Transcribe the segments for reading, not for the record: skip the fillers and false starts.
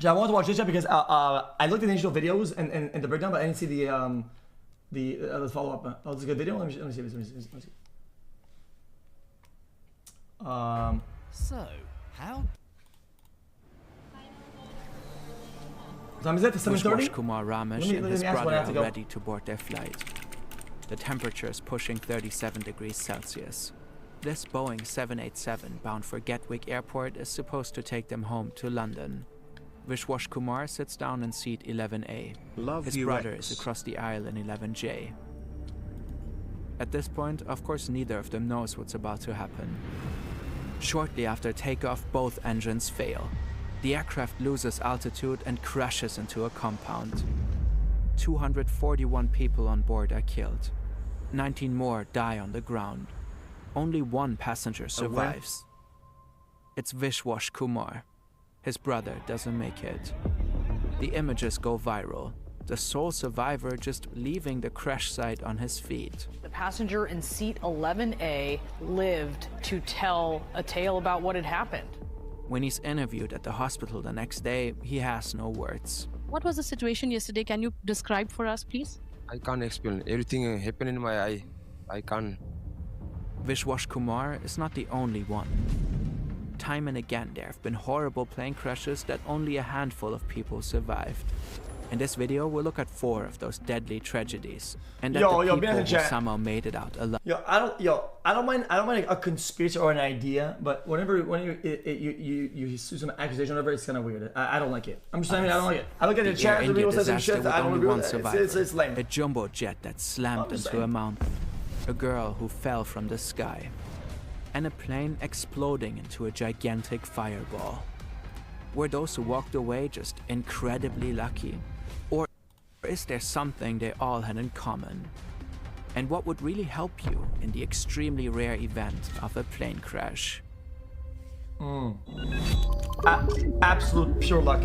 I wanted to watch this because I looked at the initial videos and the breakdown, but I didn't see the follow-up. Oh, it's a good video. Let me see. So, how? Time is it? 7:30. Kumar Ramesh and his brother are ready to board their flight. The temperature is pushing 37 degrees Celsius. This Boeing 787 bound for Gatwick Airport is supposed to take them home to London. Vishwash Kumar sits down in seat 11A. His brother is across the aisle in 11J. At this point, of course, neither of them knows what's about to happen. Shortly after takeoff, both engines fail. The aircraft loses altitude and crashes into a compound. 241 people on board are killed. 19 more die on the ground. Only one passenger survives. It's Vishwash Kumar. His brother doesn't make it. The images go viral. The sole survivor just leaving the crash site on his feet. The passenger in seat 11A lived to tell a tale about what had happened. When he's interviewed at the hospital the next day, he has no words. What was the situation yesterday? Can you describe for us, please? I can't explain. Everything happened in my eye. I can't. Vishwash Kumar is not the only one. Time and again, there have been horrible plane crashes that only a handful of people survived. In this video, we'll look at 4 of those deadly tragedies, and at the people who somehow made it out alive. I don't mind a conspiracy or an idea, but whenever you see some accusation or whatever, it's kind of weird. I don't like it. I don't like it. I look at the chat, and people say some shit. I don't agree with it. It's lame. A jumbo jet that slammed into a mountain, a girl who fell from the sky, and a plane exploding into a gigantic fireball. Were those who walked away just incredibly lucky? Or is there something they all had in common? And what would really help you in the extremely rare event of a plane crash? Absolute pure luck,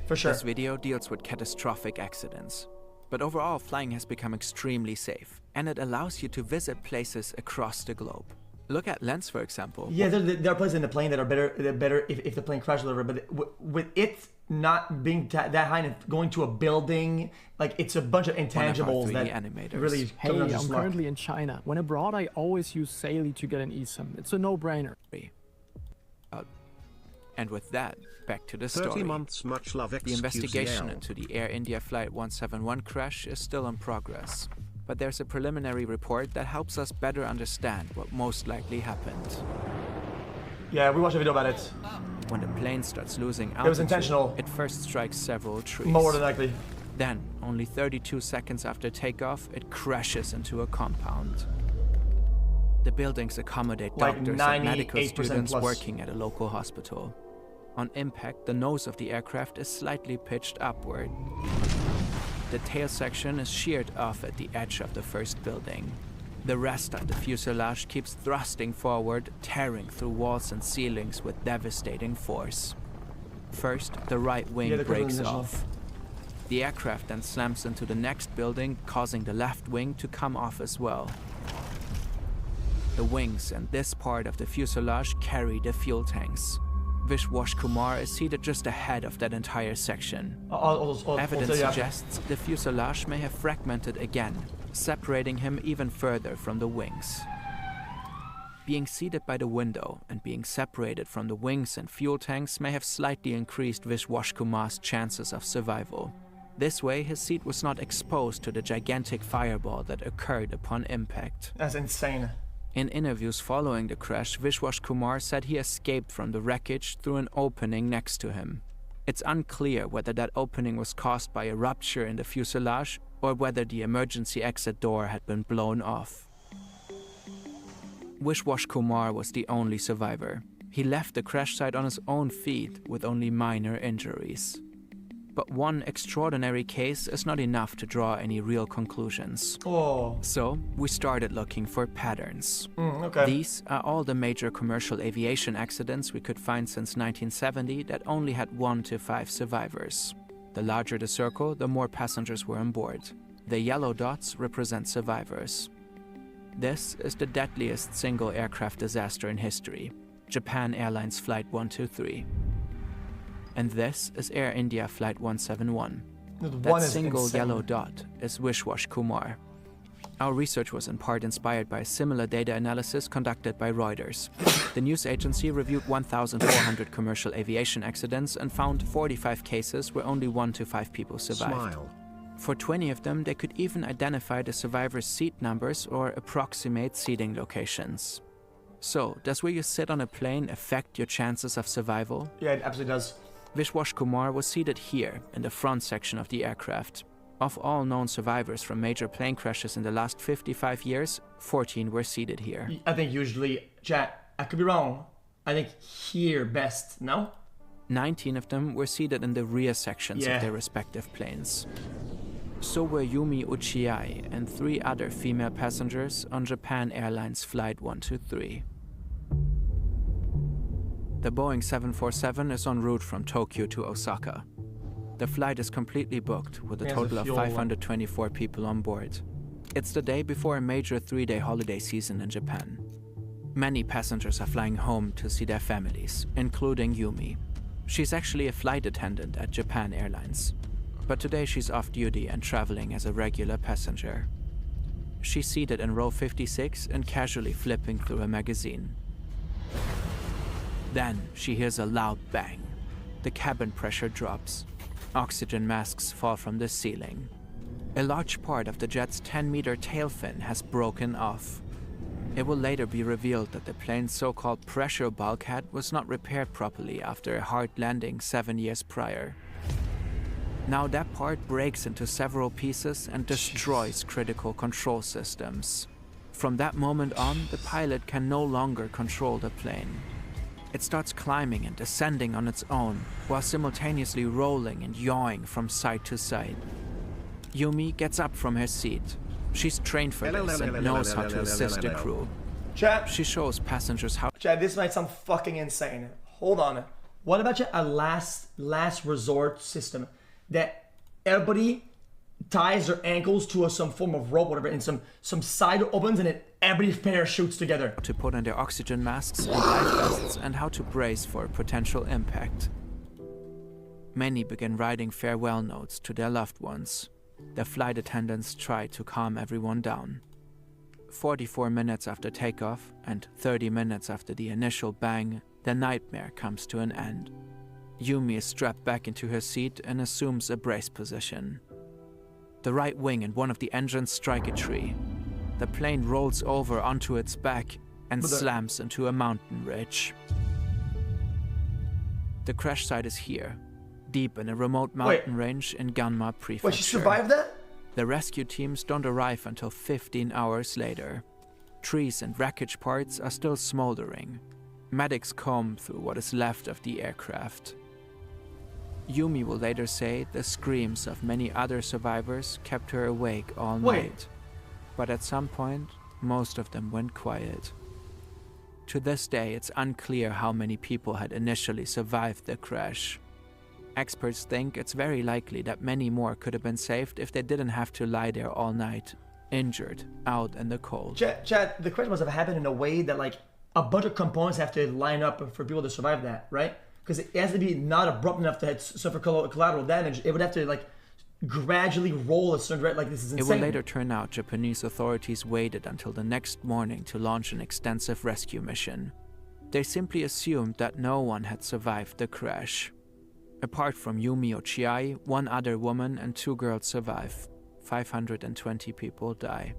for sure. This video deals with catastrophic accidents. But overall, flying has become extremely safe, and it allows you to visit places across the globe. Look at Lens, for example. Yeah, there are places in the plane that are better if the plane crashes or whatever, but with it not being that high and going to a building, like it's a bunch of intangibles that really Hey, I'm currently in China. When abroad, I always use Saily to get an eSIM. It's a no-brainer. And with that, back to the story. 30 months, much love, xQcL. The investigation into the Air India Flight 171 crash is still in progress. But there's a preliminary report that helps us better understand what most likely happened. Yeah, we watched a video about it. When the plane starts losing altitude, it was intentional. It first strikes several trees. More than likely. Then, only 32 seconds after takeoff, it crashes into a compound. The buildings accommodate doctors and medical students working at a local hospital. On impact, the nose of the aircraft is slightly pitched upward. The tail section is sheared off at the edge of the first building. The rest of the fuselage keeps thrusting forward, tearing through walls and ceilings with devastating force. First, the right wing breaks off. The aircraft then slams into the next building, causing the left wing to come off as well. The wings and this part of the fuselage carry the fuel tanks. Vishwash Kumar is seated just ahead of that entire section. Evidence suggests the fuselage may have fragmented again, separating him even further from the wings. Being seated by the window and being separated from the wings and fuel tanks may have slightly increased Vishwash Kumar's chances of survival. This way, his seat was not exposed to the gigantic fireball that occurred upon impact. That's insane. In interviews following the crash, Vishwash Kumar said he escaped from the wreckage through an opening next to him. It's unclear whether that opening was caused by a rupture in the fuselage or whether the emergency exit door had been blown off. Vishwash Kumar was the only survivor. He left the crash site on his own feet with only minor injuries. But one extraordinary case is not enough to draw any real conclusions. So we started looking for patterns. These are all the major commercial aviation accidents we could find since 1970 that only had 1 to 5 survivors. The larger the circle, the more passengers were on board. The yellow dots represent survivors. This is the deadliest single aircraft disaster in history, Japan Airlines Flight 123. And this is Air India Flight 171. One That is single insane. yellow dot is Vishwash Kumar. Our research was in part inspired by a similar data analysis conducted by Reuters. The news agency reviewed 1,400 commercial aviation accidents and found 45 cases where only 1 to 5 people survived. Smile. For 20 of them, they could even identify the survivors' seat numbers or approximate seating locations. So, does where you sit on a plane affect your chances of survival? Yeah, it absolutely does. Vishwash Kumar was seated here in the front section of the aircraft. Of all known survivors from major plane crashes in the last 55 years, 14 were seated here. I think usually, chat, I could be wrong. I think here best, no? 19 of them were seated in the rear sections of their respective planes. So were Yumi Uchiai and 3 other female passengers on Japan Airlines Flight 123. The Boeing 747 is en route from Tokyo to Osaka. The flight is completely booked with a total of 524 people on board. It's the day before a major 3-day holiday season in Japan. Many passengers are flying home to see their families, including Yumi. She's actually a flight attendant at Japan Airlines, but today she's off duty and traveling as a regular passenger. She's seated in row 56 and casually flipping through a magazine. Then she hears a loud bang. The cabin pressure drops. Oxygen masks fall from the ceiling. A large part of the jet's 10-meter tail fin has broken off. It will later be revealed that the plane's so-called pressure bulkhead was not repaired properly after a hard landing 7 years prior. Now that part breaks into several pieces and destroys critical control systems. From that moment on, the pilot can no longer control the plane. It starts climbing and descending on its own, while simultaneously rolling and yawing from side to side. Yumi gets up from her seat. She's trained for this and knows how to assist the crew. Chat. She shows passengers how... Chat, this might sound fucking insane. Hold on. What about a last resort system that everybody ties their ankles to some form of rope, whatever, and some side opens and every pair shoots together. To put on their oxygen masks and life vests and how to brace for potential impact. Many begin writing farewell notes to their loved ones. The flight attendants try to calm everyone down. 44 minutes after takeoff and 30 minutes after the initial bang, the nightmare comes to an end. Yumi is strapped back into her seat and assumes a brace position. The right wing and one of the engines strike a tree. The plane rolls over onto its back and slams into a mountain ridge. The crash site is here, deep in a remote mountain range in Ganma Prefecture. Wait, she survived that? The rescue teams don't arrive until 15 hours later. Trees and wreckage parts are still smoldering. Medics comb through what is left of the aircraft. Yumi will later say the screams of many other survivors kept her awake all night. But at some point, most of them went quiet. To this day, it's unclear how many people had initially survived the crash. Experts think it's very likely that many more could have been saved if they didn't have to lie there all night, injured, out in the cold. Chat, the crash must have happened in a way that like a bunch of components have to line up for people to survive that, right? Because it has to be not abrupt enough to suffer collateral damage. It would have to like gradually roll a certain rate. Like this is insane. It will later turn out Japanese authorities waited until the next morning to launch an extensive rescue mission. They simply assumed that no one had survived the crash. Apart from Yumi Uchiai, 1 other woman and 2 girls survive. 520 people die.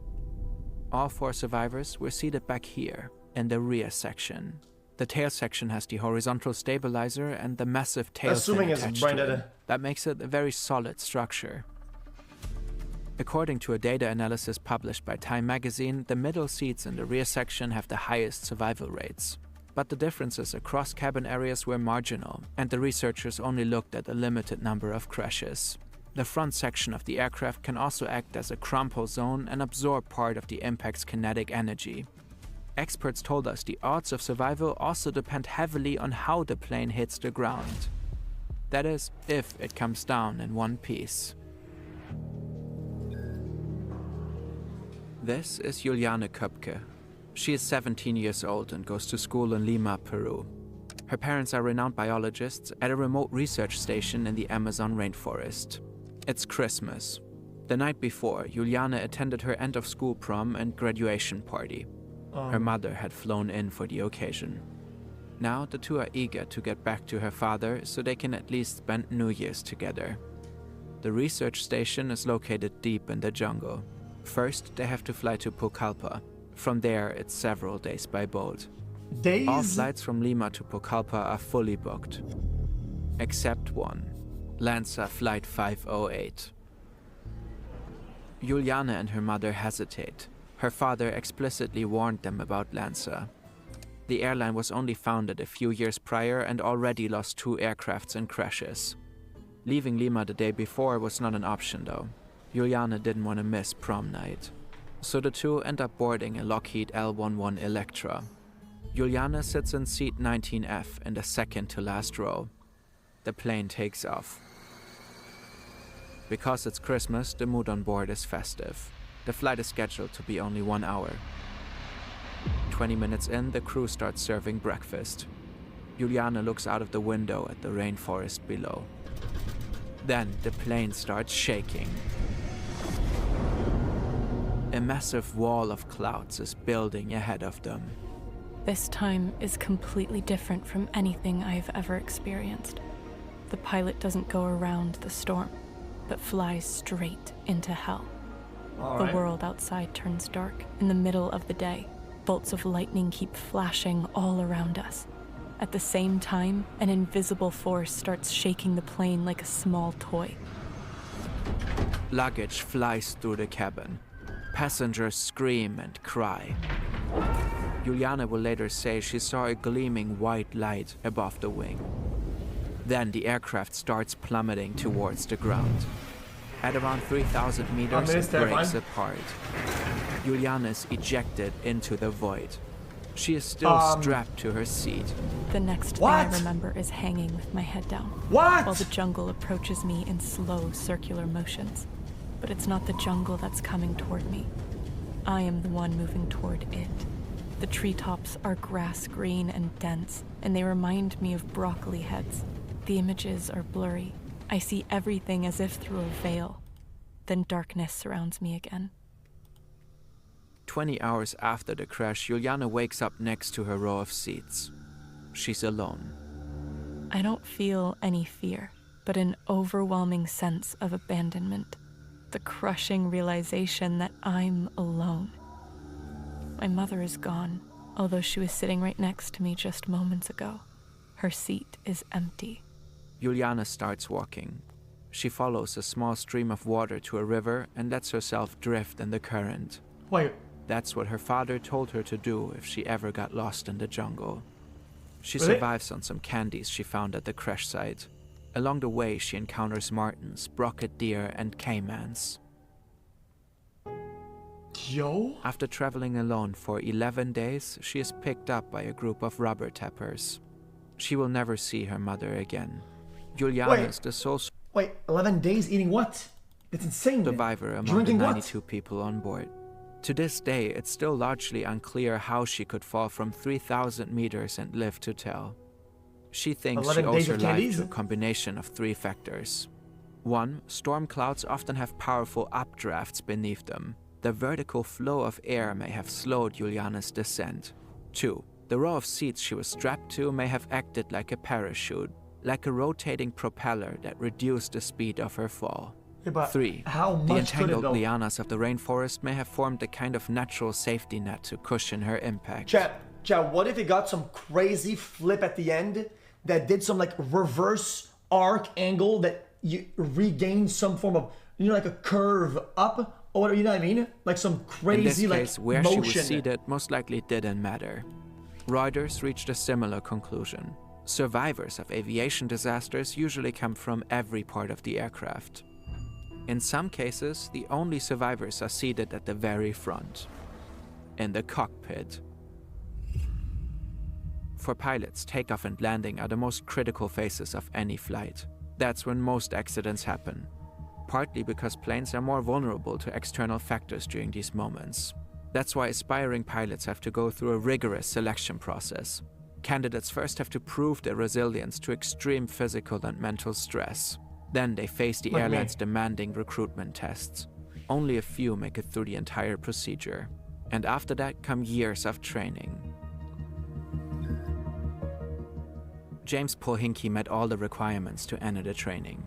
All 4 survivors were seated back here, in the rear section. The tail section has the horizontal stabilizer and the massive tail fin attached to it. That makes it a very solid structure. According to a data analysis published by Time magazine, the middle seats in the rear section have the highest survival rates. But the differences across cabin areas were marginal, and the researchers only looked at a limited number of crashes. The front section of the aircraft can also act as a crumple zone and absorb part of the impact's kinetic energy. Experts told us the odds of survival also depend heavily on how the plane hits the ground. That is, if it comes down in one piece. This is Juliane Köpke. She is 17 years old and goes to school in Lima, Peru. Her parents are renowned biologists at a remote research station in the Amazon rainforest. It's Christmas. The night before, Juliana attended her end-of-school prom and graduation party. Her mother had flown in for the occasion. Now, the two are eager to get back to her father so they can at least spend New Year's together. The research station is located deep in the jungle. First, they have to fly to Pucallpa. From there, it's several days by boat. Days? All flights from Lima to Pucallpa are fully booked. Except one. Lanza Flight 508. Juliana and her mother hesitate. Her father explicitly warned them about Lanza. The airline was only founded a few years prior and already lost 2 aircrafts in crashes. Leaving Lima the day before was not an option though. Juliana didn't want to miss prom night. So the two end up boarding a Lockheed L-11 Electra. Juliana sits in seat 19F in the second to last row. The plane takes off. Because it's Christmas, the mood on board is festive. The flight is scheduled to be only 1 hour. 20 minutes in, the crew starts serving breakfast. Juliana looks out of the window at the rainforest below. Then the plane starts shaking. A massive wall of clouds is building ahead of them. This time is completely different from anything I've ever experienced. The pilot doesn't go around the storm, but flies straight into hell. The world outside turns dark in the middle of the day. Bolts of lightning keep flashing all around us. At the same time, an invisible force starts shaking the plane like a small toy. Luggage flies through the cabin. Passengers scream and cry. Juliana will later say she saw a gleaming white light above the wing. Then the aircraft starts plummeting towards the ground. At around 3,000 meters, it breaks apart. Juliana is ejected into the void. She is still strapped to her seat. The next thing I remember is hanging with my head down. While the jungle approaches me in slow circular motions. But it's not the jungle that's coming toward me. I am the one moving toward it. The treetops are grass green and dense, and they remind me of broccoli heads. The images are blurry. I see everything as if through a veil. Then darkness surrounds me again. 20 hours after the crash, Juliana wakes up next to her row of seats. She's alone. I don't feel any fear, but an overwhelming sense of abandonment. The crushing realization that I'm alone. My mother is gone, although she was sitting right next to me just moments ago. Her seat is empty. Juliana starts walking. She follows a small stream of water to a river and lets herself drift in the current. Wait. That's what her father told her to do if she ever got lost in the jungle. She survives on some candies she found at the crash site. Along the way, she encounters martens, brocket deer, and caimans. Yo? After traveling alone for 11 days, she is picked up by a group of rubber tappers. She will never see her mother again. Juliana is the sole 11 days eating what? It's insane. Survivor among the 92 people on board. To this day, it's still largely unclear how she could fall from 3,000 meters and live to tell. She thinks she owes her life to a combination of 3 factors. 1. Storm clouds often have powerful updrafts beneath them. The vertical flow of air may have slowed Juliana's descent. 2. The row of seats she was strapped to may have acted like a parachute, like a rotating propeller that reduced the speed of her fall. 3. The entangled lianas of the rainforest may have formed a kind of natural safety net to cushion her impact. Chat, what if it got some crazy flip at the end that did some like reverse arc angle that you regained some form of, you know, like a curve up or whatever, you know what I mean? Like some crazy like motion. In this case, where she was seated most likely didn't matter. Reuters reached a similar conclusion. Survivors of aviation disasters usually come from every part of the aircraft. In some cases, the only survivors are seated at the very front, in the cockpit. For pilots, takeoff and landing are the most critical phases of any flight. That's when most accidents happen, partly because planes are more vulnerable to external factors during these moments. That's why aspiring pilots have to go through a rigorous selection process. Candidates first have to prove their resilience to extreme physical and mental stress. Then they face the airline's demanding recruitment tests. Only a few make it through the entire procedure. And after that come years of training. James Polhinky met all the requirements to enter the training.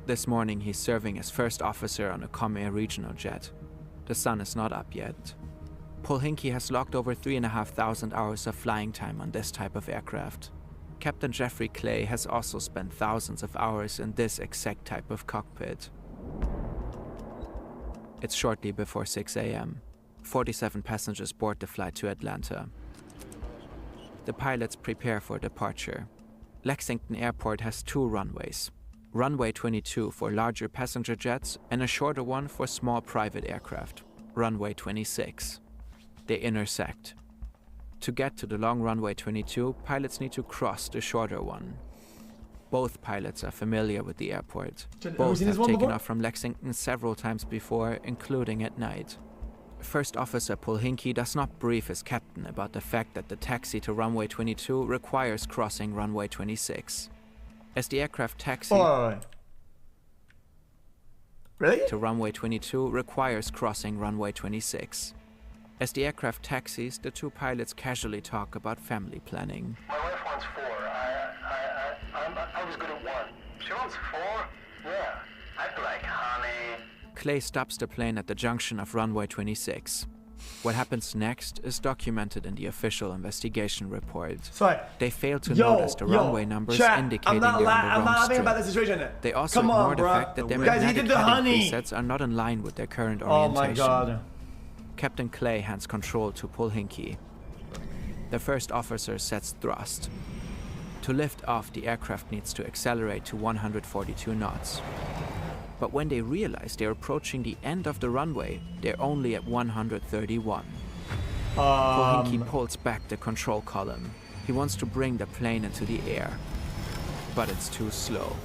This morning he's serving as first officer on a Comair regional jet. The sun is not up yet. Polhinky has logged over 3,500 hours of flying time on this type of aircraft. Captain Jeffrey Clay has also spent thousands of hours in this exact type of cockpit. It's shortly before 6 a.m. 47 passengers board the flight to Atlanta. The pilots prepare for departure. Lexington Airport has 2 runways. Runway 22 for larger passenger jets and a shorter one for small private aircraft, runway 26. They intersect. To get to the long runway 22, pilots need to cross the shorter one. Both pilots are familiar with the airport. Both have taken off from Lexington several times before, including at night. First Officer Polhinky does not brief his captain about the fact that the taxi to runway 22 requires crossing runway 26. As the aircraft taxi to runway 22 requires crossing runway 26. As the aircraft taxis, the 2 pilots casually talk about family planning. My wife wants 4. I was good at 1. She wants 4? Yeah. I'd be like, honey. Clay stops the plane at the junction of runway 26. What happens next is documented in the official investigation report. They fail to notice the runway numbers indicating they're on the wrong strip. They also ignore the fact that their magnetic heading presets are not in line with their current orientation. Oh my god. Captain Clay hands control to Polhinky. The first officer sets thrust. To lift off, the aircraft needs to accelerate to 142 knots. But when they realize they're approaching the end of the runway, they're only at 131. Polhinky pulls back the control column. He wants to bring the plane into the air, but it's too slow.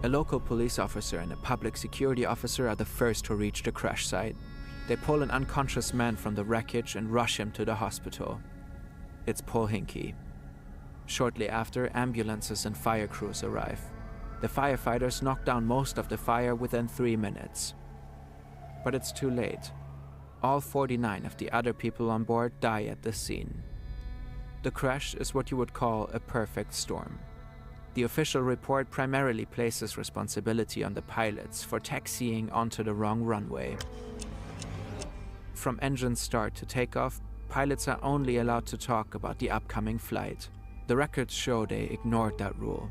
A local police officer and a public security officer are the first to reach the crash site. They pull an unconscious man from the wreckage and rush him to the hospital. It's Polhinky. Shortly after, ambulances and fire crews arrive. The firefighters knock down most of the fire within 3 minutes. But it's too late. All 49 of the other people on board die at the scene. The crash is what you would call a perfect storm. The official report primarily places responsibility on the pilots for taxiing onto the wrong runway. From engine start to takeoff, pilots are only allowed to talk about the upcoming flight. The records show they ignored that rule.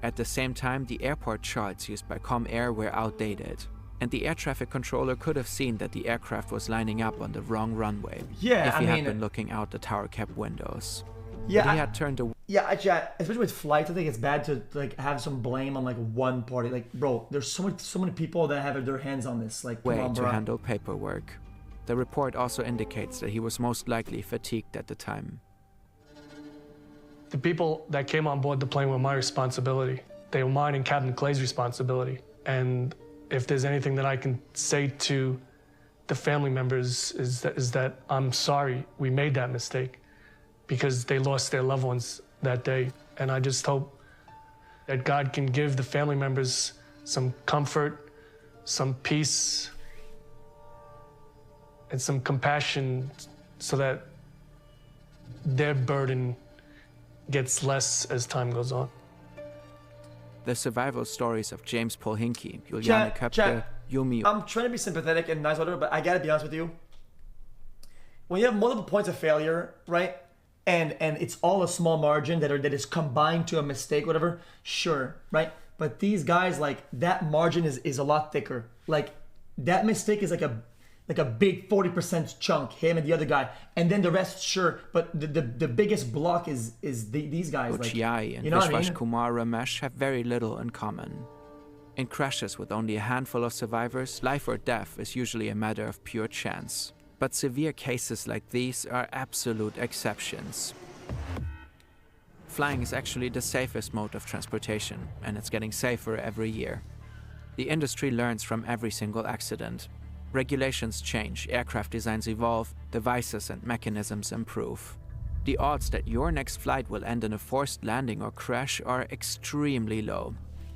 At the same time, the airport charts used by Comair were outdated, and the air traffic controller could have seen that the aircraft was lining up on the wrong runway if he had been looking out the tower cap windows. Yeah, but he had turned away. Yeah, actually, especially with flights, I think it's bad to like have some blame on like one party. Like, bro, there's so many people that have their hands on this. Like, come on, bro. To handle paperwork. The report also indicates that he was most likely fatigued at the time. The people that came on board the plane were my responsibility. They were mine and Captain Clay's responsibility. And if there's anything that I can say to the family members is that I'm sorry we made that mistake, because they lost their loved ones that day. And I just hope that God can give the family members some comfort, some peace, and some compassion so that their burden gets less as time goes on. The survival stories of James Polhinky, Juliana Köpke, Yumi... I'm trying to be sympathetic and nice, whatever, but I gotta be honest with you. When you have multiple points of failure, right? And it's all a small margin that is combined to a mistake, whatever, sure, right? But these guys, like, that margin is a lot thicker. Like, that mistake is like a big 40% chunk, him and the other guy, and then the rest, sure. But the biggest block is these guys. Uchiai and Vishwash Kumar Ramesh have very little in common. In crashes with only a handful of survivors, life or death is usually a matter of pure chance. But severe cases like these are absolute exceptions. Flying is actually the safest mode of transportation, and it's getting safer every year. The industry learns from every single accident. Regulations change, aircraft designs evolve, devices and mechanisms improve. The odds that your next flight will end in a forced landing or crash are extremely low.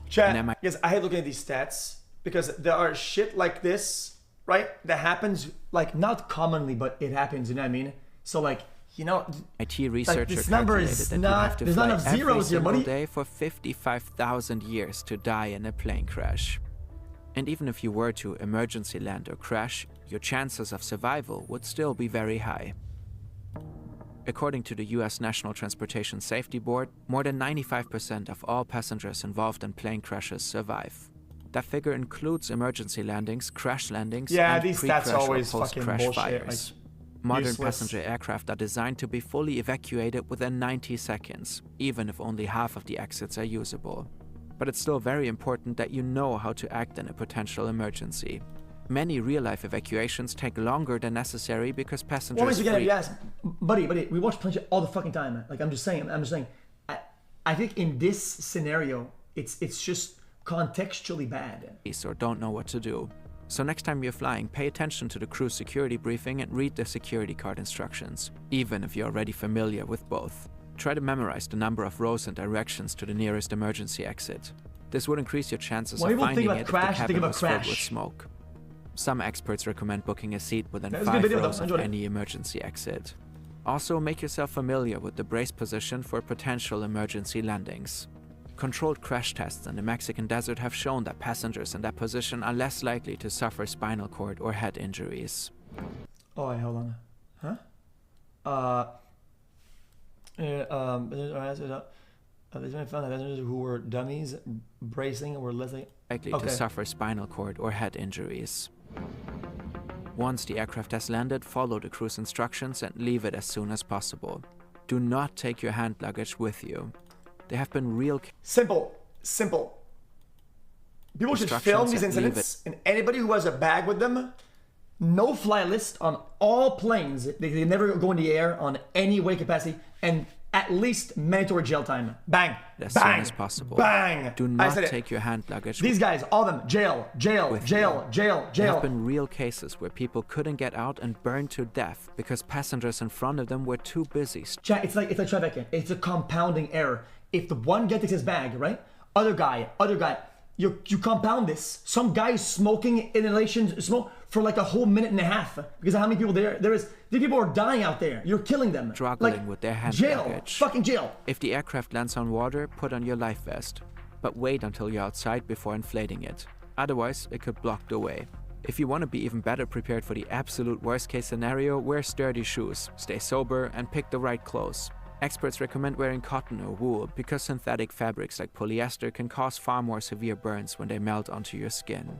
Chat, yes, I hate looking at these stats because there are shit like this, right? That happens, like, not commonly, but it happens, you know what I mean? So, like, you know, IT researcher like, this number is not, there's not enough zeros here, buddy. Day for 55,000 years to die in a plane crash. And even if you were to emergency land or crash, your chances of survival would still be very high. According to the US National Transportation Safety Board, more than 95% of all passengers involved in plane crashes survive. That figure includes emergency landings, crash landings, and these stats are always post-crash fucking bullshit. fires. Modern Useless. passenger aircraft are designed to be fully evacuated within 90 seconds, even if only half of the exits are usable. But it's still very important that you know how to act in a potential emergency. Many real-life evacuations take longer than necessary because passengers buddy, we watch plenty all the fucking time, man. Like, I'm just saying, I think in this scenario, it's just contextually bad. Or don't know what to do. So next time you're flying, pay attention to the crew security briefing and read the security card instructions, even if you're already familiar with both. Try to memorize the number of rows and directions to the nearest emergency exit. This would increase your chances of finding it if the cabin was filled with smoke. Some experts recommend booking a seat within 5 rows of any emergency exit. Also, make yourself familiar with the brace position for potential emergency landings. Controlled crash tests in the Mexican desert have shown that passengers in that position are less likely to suffer spinal cord or head injuries. Oh, wait, hold on. Huh? Passengers who were dummies bracing were less likely to suffer spinal cord or head injuries. Once the aircraft has landed, follow the crew's instructions and leave it as soon as possible. Do not take your hand luggage with you. There have been real... Simple. People should film these incidents, and anybody who has a bag with them, no-fly list on all planes. They never go in the air on any weight capacity, and at least mandatory jail time. Bang. As soon as possible. Bang. Do not take your hand luggage. These guys, all of them, jail. There have been real cases where people couldn't get out and burned to death because passengers in front of them were too busy. Chat, it's like trafficking. It's a compounding error. If the one guy takes his bag, right? Other guy, you compound this. Some guy is smoking inhalation smoke for like a whole minute and a half because of how many people there is. These people are dying out there. You're killing them. Struggling with their hand luggage. Fucking jail. If the aircraft lands on water, put on your life vest. But wait until you're outside before inflating it. Otherwise, it could block the way. If you want to be even better prepared for the absolute worst case scenario, wear sturdy shoes, stay sober, and pick the right clothes. Experts recommend wearing cotton or wool because synthetic fabrics like polyester can cause far more severe burns when they melt onto your skin.